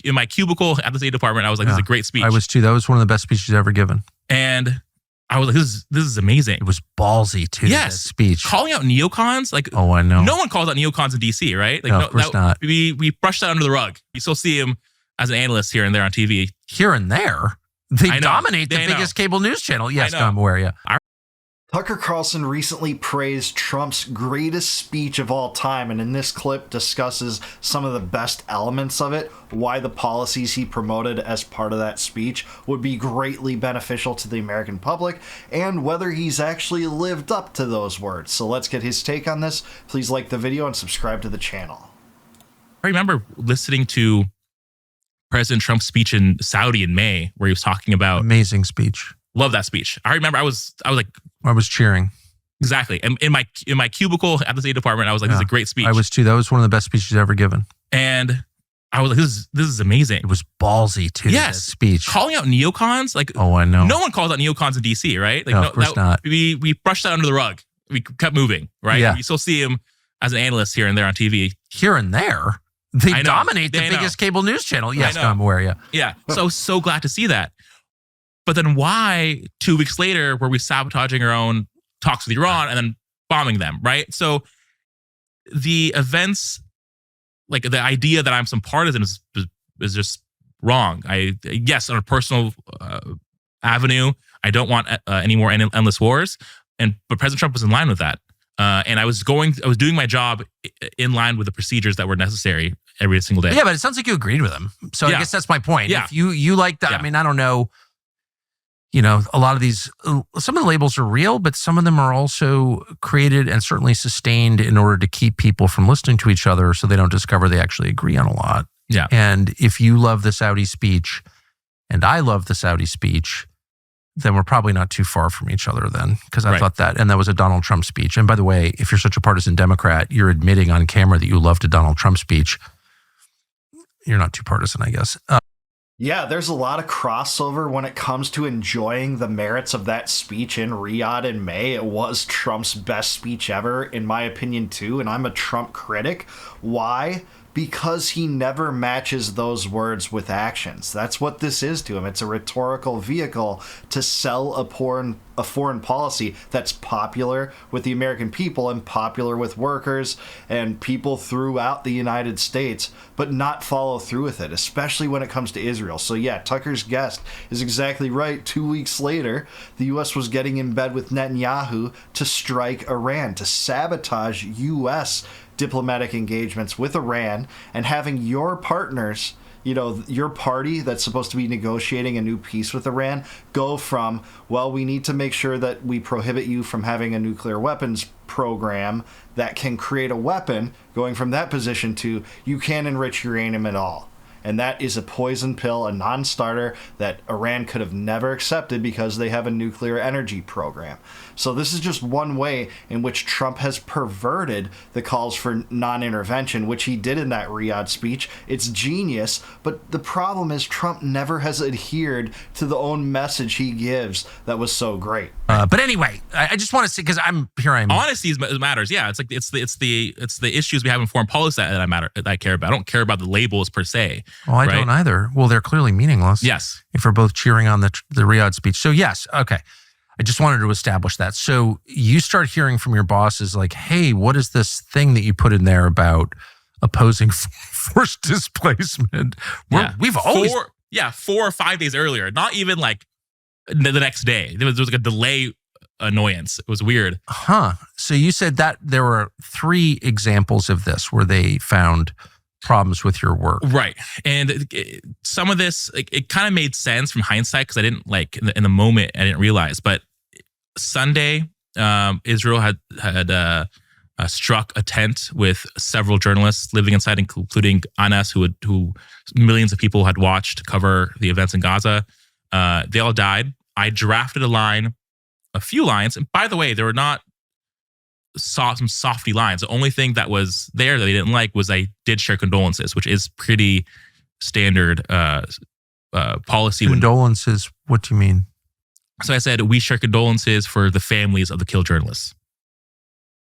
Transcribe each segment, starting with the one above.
my cubicle at the State Department. I was like, this is a great speech. I was too. That was one of the best speeches ever given. And I was like, this is amazing. It was ballsy too. Yes. That speech. Calling out neocons. Like, oh, I know. No one calls out neocons in DC, right? Like, no, of course not. We brushed that under the rug. You still see him as an analyst here and there on TV. Here and there. They dominate the biggest cable news channel. Yes, no, I'm aware, yeah. Tucker Carlson recently praised Trump's greatest speech of all time, and in this clip discusses some of the best elements of it, why the policies he promoted as part of that speech would be greatly beneficial to the American public, and whether he's actually lived up to those words. So let's get his take on this. Please like the video and subscribe to the channel. I remember listening to President Trump's speech in Saudi in May, where he was talking about... Amazing speech. Love that speech. I remember I was like... I was cheering. Exactly. And in my cubicle at the State Department, I was like, this is a great speech. I was too. That was one of the best speeches ever given. And I was like, this is amazing. It was ballsy too. Yes. That speech. Calling out neocons. Like, oh, I know. No one calls out neocons in DC, right? Like, no, of course not. We brushed that under the rug. We kept moving, right? Yeah. You still see him as an analyst here and there on TV. Here and there. They dominate the biggest cable news channel. Yes, I'm aware, yeah. Yeah. So glad to see that. But then why 2 weeks later were we sabotaging our own talks with Iran and then bombing them, right? So the events, like the idea that I'm some partisan is just wrong. Yes, on a personal avenue, I don't want any more endless wars. But President Trump was in line with that. And I was doing my job in line with the procedures that were necessary every single day. Yeah, but it sounds like you agreed with him. So I guess that's my point. Yeah. If you like that, I mean, I don't know. You know, a lot of these, some of the labels are real, but some of them are also created and certainly sustained in order to keep people from listening to each other so they don't discover they actually agree on a lot. Yeah. And if you love the Saudi speech and I love the Saudi speech, then we're probably not too far from each other then, because I thought that, and that was a Donald Trump speech. And by the way, if you're such a partisan Democrat, you're admitting on camera that you loved a Donald Trump speech. You're not too partisan, I guess. Yeah, there's a lot of crossover when it comes to enjoying the merits of that speech in Riyadh in May. It was Trump's best speech ever, in my opinion, too, and I'm a Trump critic. Why? Because he never matches those words with actions. That's what this is to him. It's a rhetorical vehicle to sell a foreign policy that's popular with the American people and popular with workers and people throughout the United States, but not follow through with it, especially when it comes to Israel. So yeah, Tucker's guest is exactly right. 2 weeks later, the U.S. was getting in bed with Netanyahu to strike Iran, to sabotage U.S. diplomatic engagements with Iran, and having your partners, you know, your party that's supposed to be negotiating a new peace with Iran, go from, well, we need to make sure that we prohibit you from having a nuclear weapons program that can create a weapon, going from that position to you can't enrich uranium at all. And that is a poison pill, a non-starter that Iran could have never accepted because they have a nuclear energy program. So this is just one way in which Trump has perverted the calls for non-intervention, which he did in that Riyadh speech. It's genius, but the problem is Trump never has adhered to the own message he gives that was so great. But anyway, I just want to say, because I'm honesty matters. Yeah, it's like it's the issues we have in foreign policy that I care about. I don't care about the labels per se. Well, I don't either. Well, they're clearly meaningless. Yes. If we're both cheering on the Riyadh speech. So yes, okay. I just wanted to establish that. So you start hearing from your bosses like, hey, what is this thing that you put in there about opposing forced displacement? We've always... 4 or 5 days earlier, not even like the next day. There was like a delay annoyance. It was weird. So you said that there were 3 examples of this where they found problems with your work. Right. And some of this, it kind of made sense from hindsight because I didn't in the moment, I didn't realize. But Sunday, Israel had struck a tent with several journalists living inside, including Anas, who millions of people had watched cover the events in Gaza. They all died. I drafted a few lines. And by the way, there were not some softy lines. The only thing that was there that they didn't like was I did share condolences, which is pretty standard policy. Condolences? What do you mean? So I said, we share condolences for the families of the killed journalists.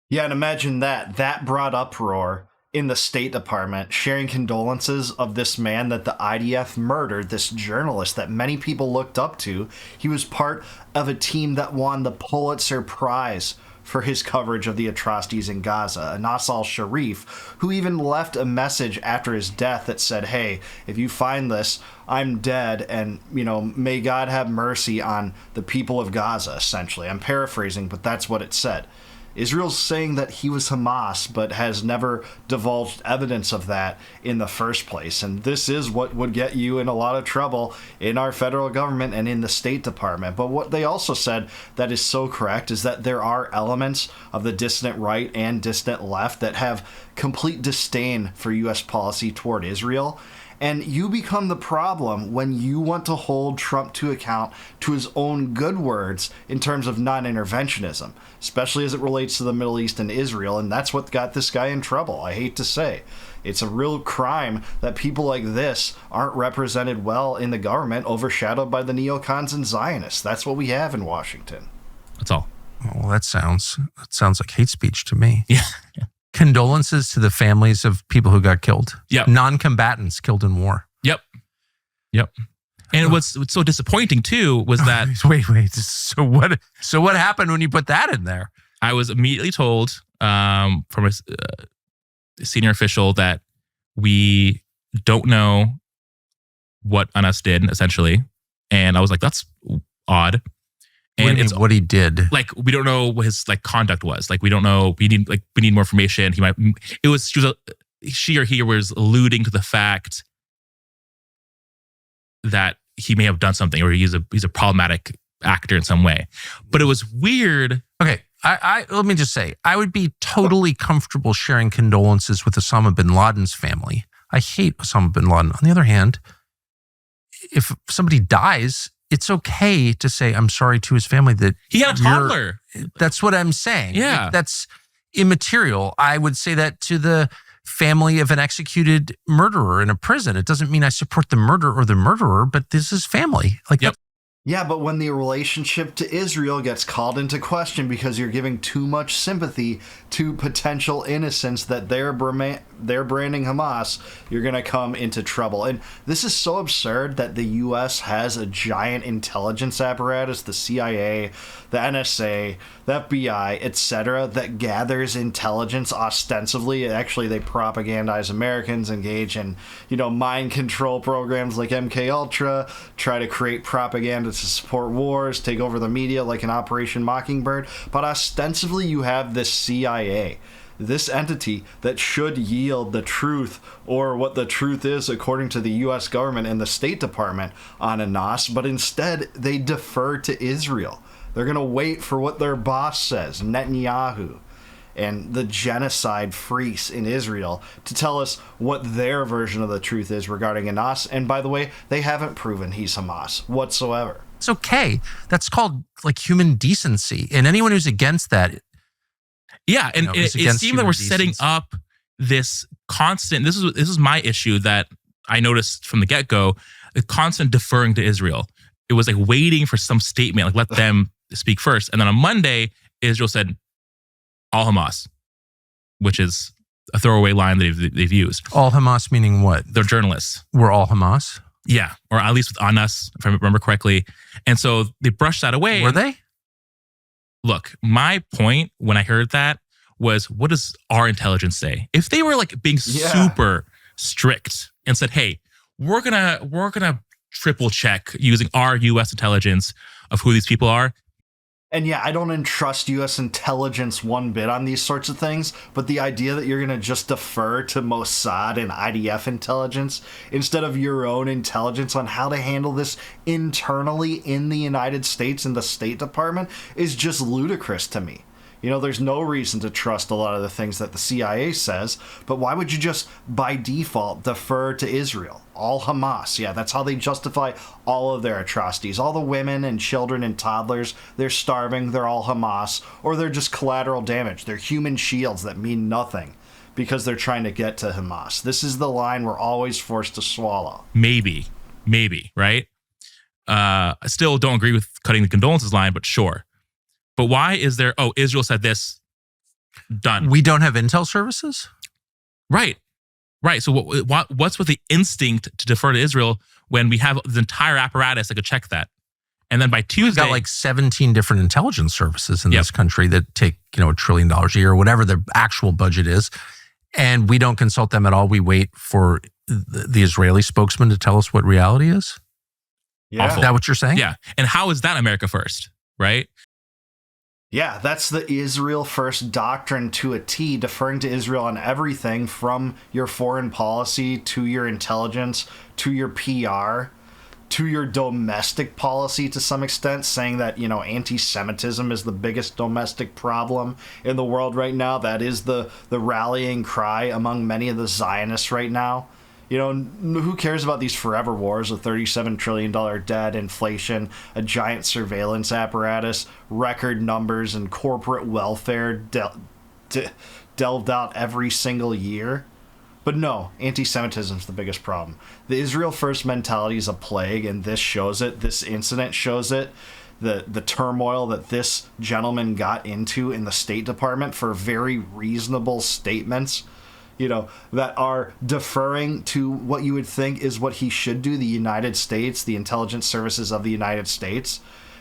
Yeah, and imagine that. That brought uproar in the State Department sharing condolences of this man that the IDF murdered, this journalist that many people looked up to. He was part of a team that won the Pulitzer Prize for his coverage of the atrocities in Gaza, Anas al-Sharif, who even left a message after his death that said, hey, if you find this, I'm dead, and, may God have mercy on the people of Gaza, essentially. I'm paraphrasing, but that's what it said. Israel's saying that he was Hamas, but has never divulged evidence of that in the first place. And this is what would get you in a lot of trouble in our federal government and in the State Department. But what they also said that is so correct is that there are elements of the dissident right and dissident left that have complete disdain for U.S. policy toward Israel. And you become the problem when you want to hold Trump to account to his own good words in terms of non-interventionism, especially as it relates to the Middle East and Israel. And that's what got this guy in trouble, I hate to say. It's a real crime that people like this aren't represented well in the government, overshadowed by the neocons and Zionists. That's what we have in Washington. That's all. Well, that sounds like hate speech to me. Yeah. Condolences to the families of people who got killed. Yep. Non-combatants killed in war. Yep. And what's so disappointing too was that wait. So what happened when you put that in there? I was immediately told from a senior official that we don't know what Anas did, essentially. And I was like, that's odd. And it's what he did. Like, we don't know what his conduct was. Like, we don't know. We need more information. She or he was alluding to the fact that he may have done something, or he's a problematic actor in some way. But it was weird. Okay, I let me just say, I would be totally comfortable sharing condolences with Osama bin Laden's family. I hate Osama bin Laden. On the other hand, if somebody dies, it's okay to say, I'm sorry to his family that he had a toddler. That's what I'm saying. Yeah. That's immaterial. I would say that to the family of an executed murderer in a prison. It doesn't mean I support the murder or the murderer, but this is family. Yep. Yeah, but when the relationship to Israel gets called into question because you're giving too much sympathy to potential innocents that they're branding Hamas, you're going to come into trouble. And this is so absurd that the U.S. has a giant intelligence apparatus, the CIA, the NSA, the FBI, etc., that gathers intelligence ostensibly. Actually, they propagandize Americans, engage in, mind control programs like MKUltra, try to create propaganda to support wars, take over the media like an Operation Mockingbird. But ostensibly, you have this CIA, this entity that should yield the truth, or what the truth is according to the U.S. government and the State Department, on Anas, but instead they defer to Israel. They're going to wait for what their boss says, Netanyahu, and the genocide freaks in Israel, to tell us what their version of the truth is regarding Anas. And by the way, they haven't proven he's Hamas whatsoever. It's okay. That's called human decency. And anyone who's against that. Yeah. And it seemed like we're setting up this constant, this is my issue that I noticed from the get-go, a constant deferring to Israel. It was like waiting for some statement, let them speak first. And then on Monday, Israel said, all Hamas, which is a throwaway line that they've used. All Hamas meaning what? They're journalists. We're all Hamas? Yeah, or at least with Anas, if I remember correctly. And so they brushed that away. Were they? Look, my point when I heard that was, what does our intelligence say? If they were being super strict and said, hey, we're gonna triple check using our U.S. intelligence of who these people are. And yeah, I don't entrust U.S. intelligence one bit on these sorts of things, but the idea that you're going to just defer to Mossad and IDF intelligence instead of your own intelligence on how to handle this internally in the United States and the State Department is just ludicrous to me. There's no reason to trust a lot of the things that the CIA says, but why would you just, by default, defer to Israel? All Hamas. Yeah, that's how they justify all of their atrocities. All the women and children and toddlers, they're starving, they're all Hamas, or they're just collateral damage. They're human shields that mean nothing because they're trying to get to Hamas. This is the line we're always forced to swallow. Maybe, right? I still don't agree with cutting the condolences line, but sure. But why is there, Israel said this, done. We don't have intel services? Right. Right. So what's with the instinct to defer to Israel when we have the entire apparatus that could check that? And then by Tuesday, we've got like 17 different intelligence services in this country that take, $1 trillion a year or whatever the actual budget is. And we don't consult them at all. We wait for the Israeli spokesman to tell us what reality is. Yeah. Is that what you're saying? Yeah. And how is that America first? Right. Yeah, that's the Israel first doctrine to a T, deferring to Israel on everything from your foreign policy to your intelligence to your PR to your domestic policy to some extent, saying that, anti-Semitism is the biggest domestic problem in the world right now. That is the rallying cry among many of the Zionists right now. Who cares about these forever wars, a $37 trillion debt, inflation, a giant surveillance apparatus, record numbers, and corporate welfare delved out every single year? But no, anti-Semitism is the biggest problem. The Israel first mentality is a plague, and this shows it. This incident shows it. The turmoil that this gentleman got into in the State Department for very reasonable statements, that are deferring to what you would think is what he should do, the United States, the intelligence services of the United States.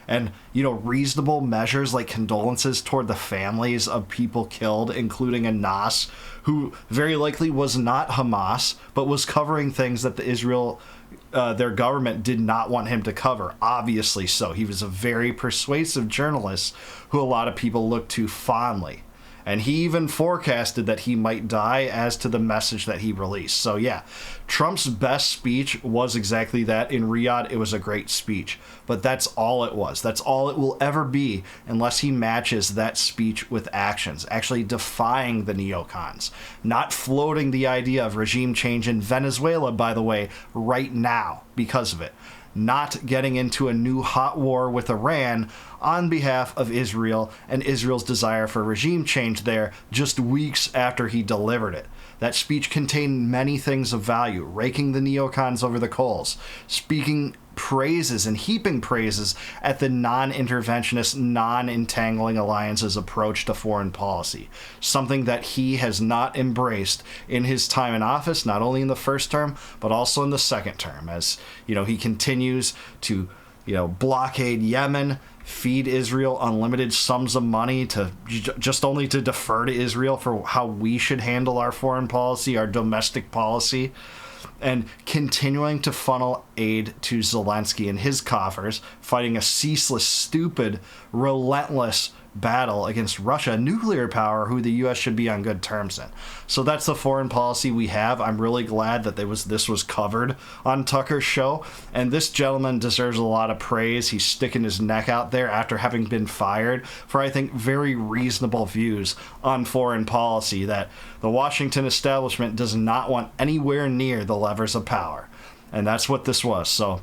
And, reasonable measures like condolences toward the families of people killed, including Anas, who very likely was not Hamas, but was covering things that their government did not want him to cover. Obviously so. He was a very persuasive journalist who a lot of people look to fondly. And he even forecasted that he might die as to the message that he released. So yeah, Trump's best speech was exactly that. In Riyadh, it was a great speech. But that's all it was. That's all it will ever be unless he matches that speech with actions, actually defying the neocons. Not floating the idea of regime change in Venezuela, by the way, right now because of it. Not getting into a new hot war with Iran on behalf of Israel and Israel's desire for regime change there just weeks after he delivered it. That speech contained many things of value, raking the neocons over the coals, speaking praises and heaping praises at the non-interventionist, non-entangling alliances approach to foreign policy, something that he has not embraced in his time in office, not only in the first term, but also in the second term, as he continues to blockade Yemen, feed Israel unlimited sums of money to just only to defer to Israel for how we should handle our foreign policy, our domestic policy, and continuing to funnel aid to Zelensky and his coffers, fighting a ceaseless, stupid, relentless battle against Russia, a nuclear power who the U.S. should be on good terms in. So that's the foreign policy we have. I'm really glad that this was covered on Tucker's show, and this gentleman deserves a lot of praise. He's sticking his neck out there after having been fired for, I think, very reasonable views on foreign policy that the Washington establishment does not want anywhere near the levers of power. And that's what this was. So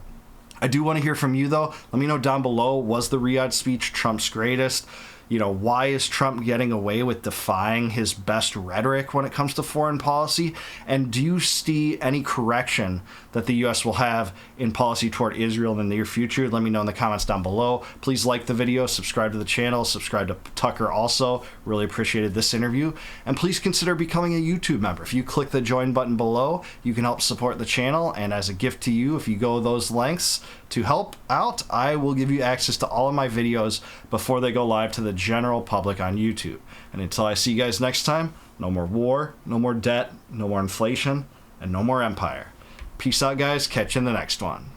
I do want to hear from you, though. Let me know down below, was the Riyadh speech Trump's greatest? Why is Trump getting away with defying his best rhetoric when it comes to foreign policy? And do you see any correction that the U.S. will have in policy toward Israel in the near future? Let me know in the comments down below. Please like the video, subscribe to the channel, subscribe to Tucker also. Really appreciated this interview. And please consider becoming a YouTube member. If you click the join button below, you can help support the channel. And as a gift to you, if you go those lengths to help out, I will give you access to all of my videos before they go live to the general public on YouTube. And until I see you guys next time, no more war, no more debt, no more inflation, and no more empire. Peace out, guys. Catch you in the next one.